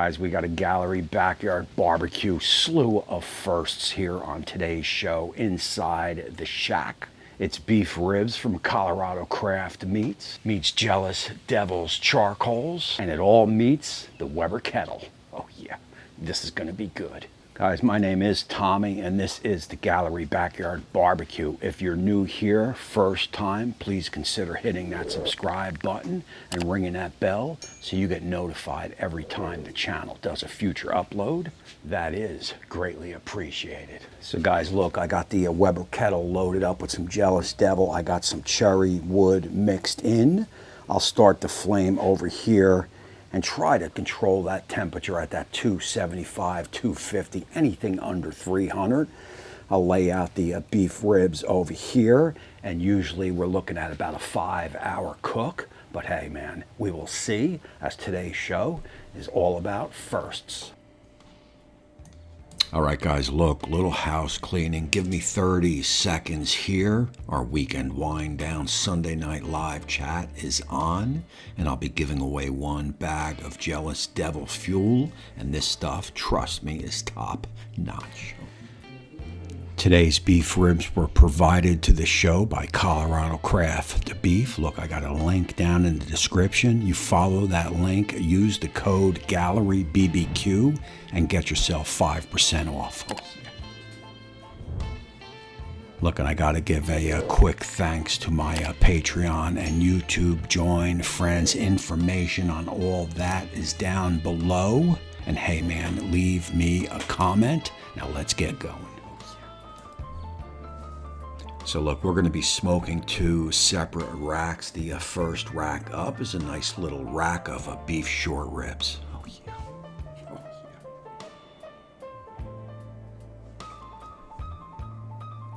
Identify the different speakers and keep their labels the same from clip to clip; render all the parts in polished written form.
Speaker 1: guys, we got a gallery backyard barbecue slew of firsts here on today's show inside the shack. It's beef ribs from Colorado Craft meets Jealous Devil's charcoals, and it all meets the Weber Kettle. Oh yeah, this is gonna be good. Guys, my name is Tommy, and this is the Gallery Backyard Barbecue. If you're new here, first time, please consider hitting that subscribe button and ringing that bell so you get notified every time the channel does a future upload. That is greatly appreciated. So guys, look, I got the Weber Kettle loaded up with some Jealous Devil. I got some cherry wood mixed in. I'll start the flame over here and try to control that temperature at that 275, 250, anything under 300. I'll lay out the beef ribs over here, and usually we're looking at about a 5-hour cook. But hey man, we will see, as today's show is all about firsts. All right, guys, look, little house cleaning. Give me 30 seconds here. Our weekend wind down Sunday night live chat is on, and I'll be giving away 1 bag of Jealous Devil fuel, and this stuff, trust me, is top notch. Today's beef ribs were provided to the show by Colorado Craft Beef. Look, I got a link down in the description. You follow that link, use the code GalleryBBQ, and get yourself 5% off. Oh, yeah. Look, and I got to give a quick thanks to my Patreon and YouTube join friends. Information on all that is down below. And hey, man, leave me a comment. Now let's get going. So look, we're going to be smoking 2 separate racks. The first rack up is a nice little rack of beef short ribs. Oh yeah. Oh yeah.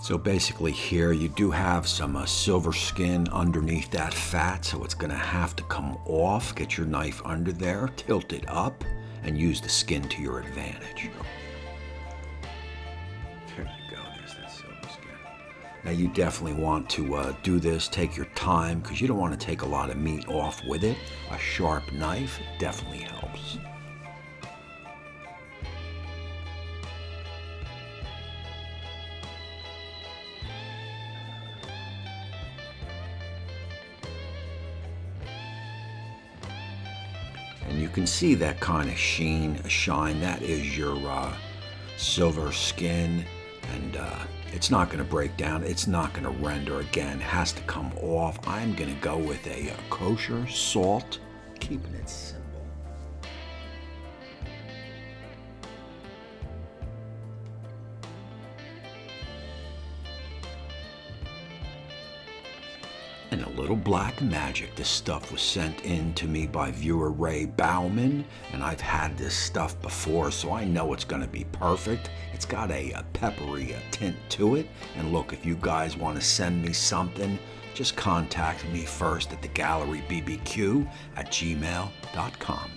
Speaker 1: So basically here you do have some silver skin underneath that fat, so it's going to have to come off. Get your knife under there, tilt it up, and use the skin to your advantage. Now you definitely want to do this, take your time, because you don't want to take a lot of meat off with it. A sharp knife definitely helps. And you can see that kind of shine, that is your silver skin, and it's not going to break down. It's not going to render again. It has to come off. I'm going to go with a kosher salt, keeping it simple. And a little black magic. This stuff was sent in to me by viewer Ray Bauman, and I've had this stuff before, so I know it's going to be perfect. It's got a peppery tint to it, and look, if you guys want to send me something, just contact me first at thegallerybbq@gmail.com.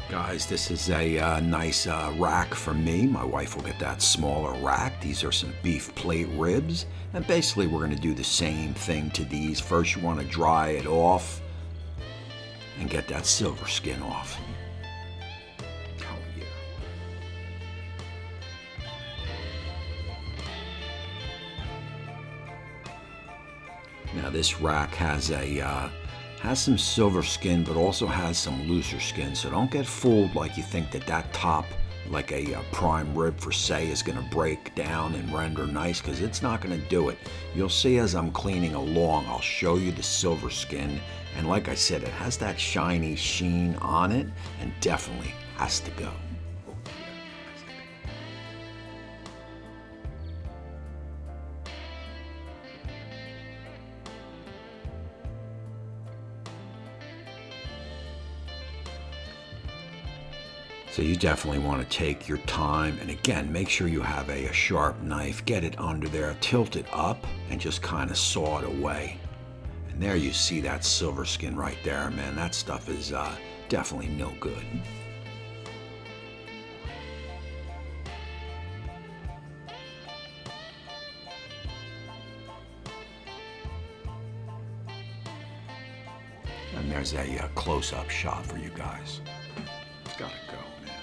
Speaker 1: Guys, this is a nice rack for me. My wife will get that smaller rack. These are some beef plate ribs. And basically we're going to do the same thing to these. First you want to dry it off and get that silver skin off. Oh yeah. Now this rack has some silver skin, but also has some looser skin, so don't get fooled like you think that top, like a prime rib for say, is going to break down and render nice, because it's not going to do it. You'll see as I'm cleaning along, I'll show you the silver skin, and like I said, it has that shiny sheen on it, and definitely has to go. So you definitely want to take your time, and again, make sure you have a sharp knife. Get it under there, tilt it up, and just kind of saw it away. And there you see that silver skin right there, man. That stuff is definitely no good. And there's a close-up shot for you guys. It's gotta go, man.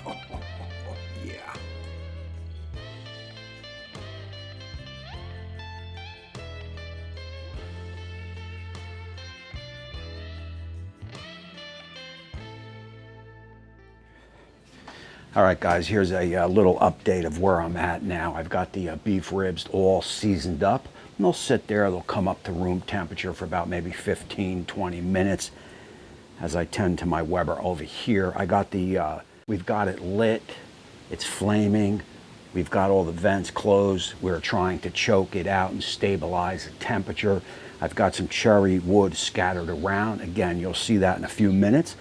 Speaker 1: Oh, yeah. Yeah. All right, guys, here's a little update of where I'm at now. I've got the beef ribs all seasoned up. And they'll sit there, they'll come up to room temperature for about maybe 15, 20 minutes as I tend to my Weber over here. I got we've got it lit, it's flaming. We've got all the vents closed. We're trying to choke it out and stabilize the temperature. I've got some cherry wood scattered around. Again, you'll see that in a few minutes.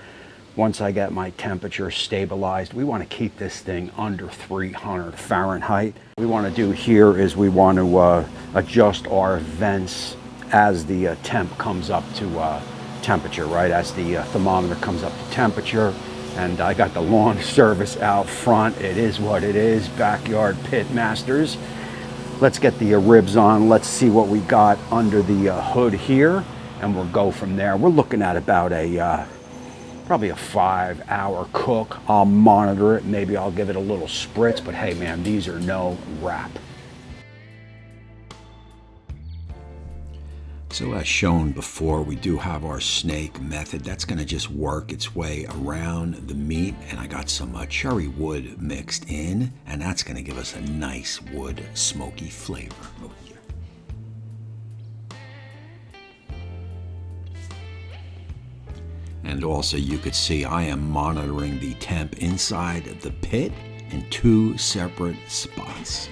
Speaker 1: Once I get my temperature stabilized, we want to keep this thing under 300 Fahrenheit. What we want to do here is we want to adjust our vents as the temp comes up to temperature, right? As the thermometer comes up to temperature. And I got the lawn service out front. It is what it is, backyard pit masters. Let's get the ribs on. Let's see what we got under the hood here, and we'll go from there. We're looking at about probably a 5-hour cook. I'll monitor it. Maybe I'll give it a little spritz, but hey man, these are no wrap. So as shown before, we do have our snake method. That's gonna just work its way around the meat, and I got some cherry wood mixed in, and that's gonna give us a nice wood smoky flavor over here. And also you could see I am monitoring the temp inside the pit in 2 separate spots.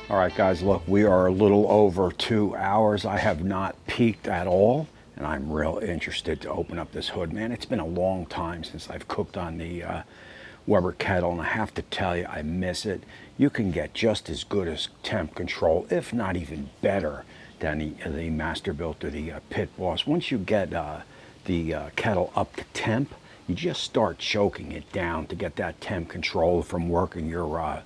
Speaker 1: All right, guys, look, we are a little over 2 hours. I have not peaked at all, and I'm real interested to open up this hood. Man, it's been a long time since I've cooked on the Weber kettle, and I have to tell you, I miss it. You can get just as good as temp control, if not even better, than the Masterbuilt or the Pit Boss. Once you get the kettle up to temp, you just start choking it down to get that temp control from working your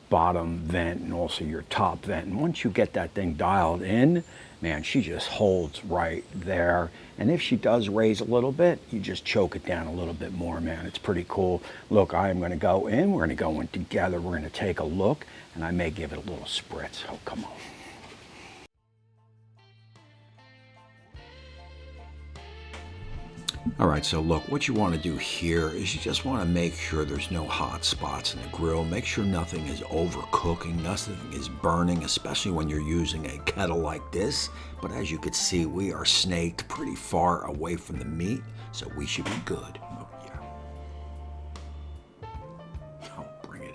Speaker 1: bottom vent and also your top vent. And once you get that thing dialed in, man, she just holds right there. And if she does raise a little bit, you just choke it down a little bit more, man. It's pretty cool. Look, I am gonna go in, we're gonna go in together, we're gonna take a look, and I may give it a little spritz. Oh, come on. All right, so look, what you want to do here is you just want to make sure there's no hot spots in the grill. Make sure nothing is overcooking, nothing is burning, especially when you're using a kettle like this. But as you can see, we are snaked pretty far away from the meat, so we should be good. Oh, yeah. Oh, bring it in.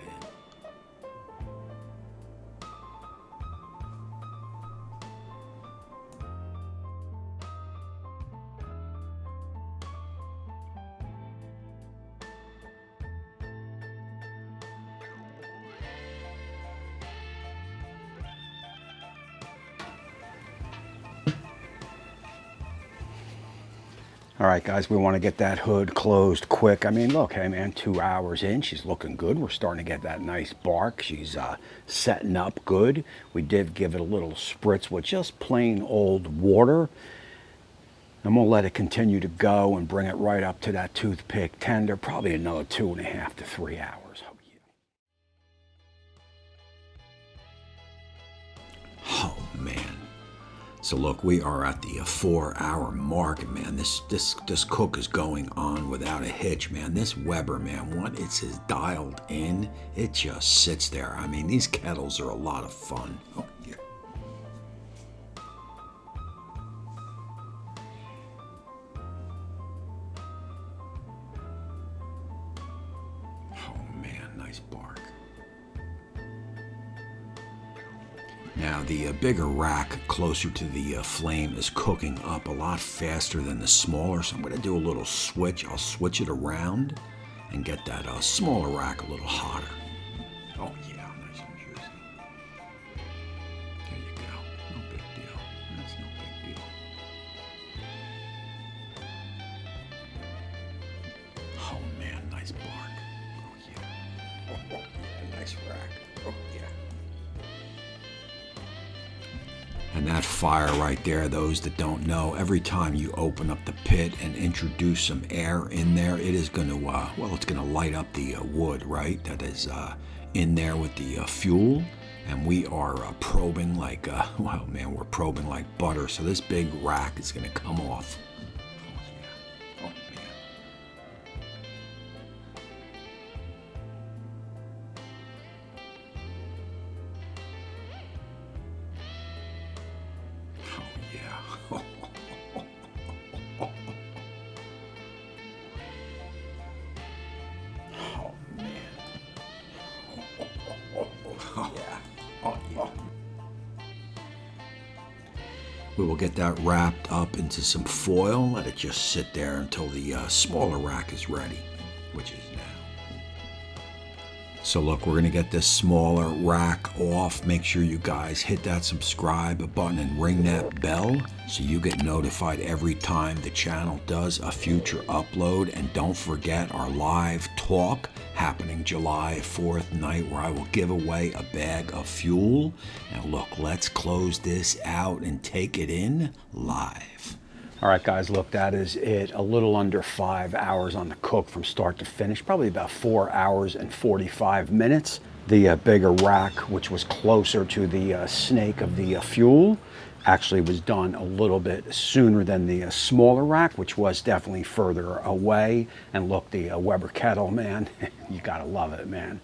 Speaker 1: All right, guys, we want to get that hood closed quick. I mean, look, hey, man, 2 hours in, she's looking good. We're starting to get that nice bark. She's setting up good. We did give it a little spritz with just plain old water. And we'll let it continue to go and bring it right up to that toothpick tender, probably another 2.5 to 3 hours. Oh, yeah. Oh, man. So look, we are at the 4-hour mark, man. This cook is going on without a hitch, man. This Weber, man, once it's dialed in, it just sits there. I mean, these kettles are a lot of fun. Oh, yeah. Oh, man, nice bark. Now the bigger rack closer to the flame is cooking up a lot faster than the smaller, so I'm going to do a little switch. I'll switch it around and get that smaller rack a little hotter. Oh yeah, nice and juicy. There you go. No big deal. That's no big deal. nice rack. Oh, yeah. And that fire right there, those that don't know, every time you open up the pit and introduce some air in there, it is going to, well, it's going to light up the wood, right? That is in there with the fuel. And we are probing like, well, man, we're probing like butter. So this big rack is going to come off. Oh, man. Oh, yeah. Oh, man. Oh, yeah. Oh, yeah. We will get that wrapped up into some foil, let it just sit there until the smaller rack is ready, which is now. So look, we're going to get this smaller rack off. Make sure you guys hit that subscribe button and ring that bell so you get notified every time the channel does a future upload. And don't forget our live talk happening July 4th night where I will give away a bag of fuel. And look, let's close this out and take it in live. All right, guys, look, that is it. A little under 5 hours on the cook from start to finish, probably about 4 hours and 45 minutes. The bigger rack, which was closer to the snake of the fuel, actually was done a little bit sooner than the smaller rack, which was definitely further away. And look, the Weber kettle, man, you gotta love it, man.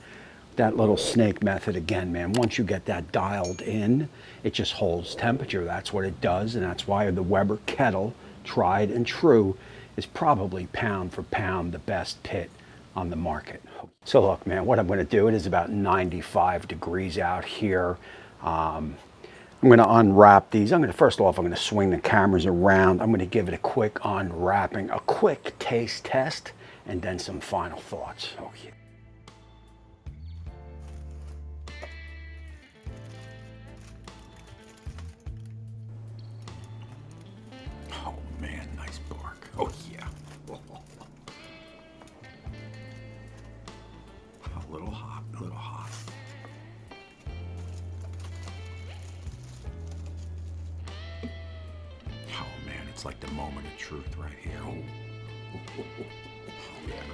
Speaker 1: That little snake method again, man, once you get that dialed in, it just holds temperature. That's what it does, and that's why the Weber kettle, tried and true, is probably pound for pound the best pit on the market. So look, man, what I'm going to do, it is about 95 degrees out here. I'm going to unwrap these. First off, I'm going to swing the cameras around. I'm going to give it a quick unwrapping, a quick taste test, and then some final thoughts. Oh, yeah. Oh, man, nice bark. Oh, yeah. A little hot, a little hot. Oh, man, it's like the moment of truth right here. Oh, yeah, man.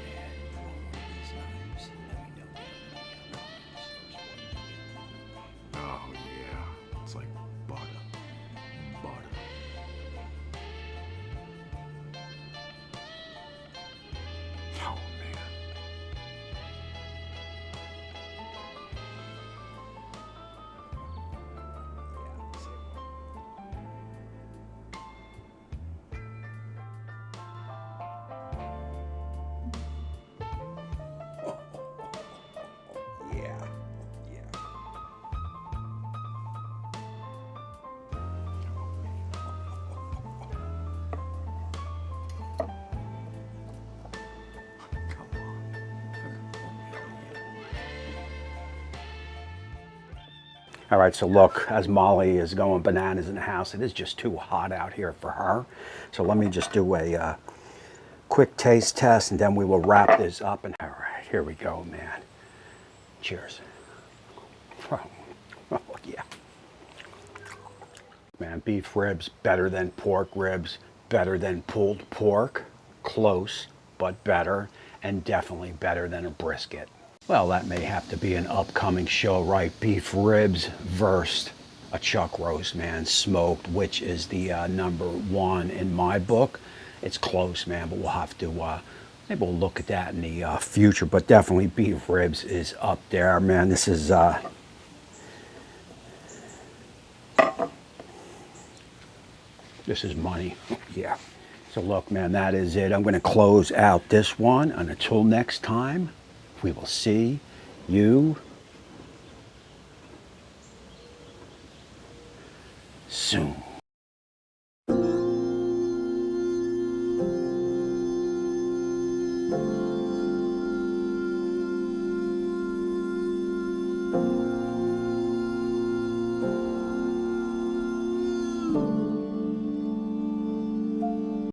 Speaker 1: Oh, yeah. It's like butter. Butter. Oh, man. Yeah. Yeah. All right, so look, as Molly is going bananas in the house, it is just too hot out here for her. So let me just do a quick taste test, and then we will wrap this up. And all right, here we go, man. Cheers. Oh, yeah. Man, beef ribs better than pork ribs, better than pulled pork, close, but better, and definitely better than a brisket. Well, that may have to be an upcoming show, right? Beef ribs versus a chuck roast, man, smoked, which is the #1 in my book. It's close, man, but we'll have to, maybe we'll look at that in the future, but definitely beef ribs is up there, man. This is, this is money, yeah. So look, man, that is it. I'm gonna close out this one, and until next time, we will see you soon.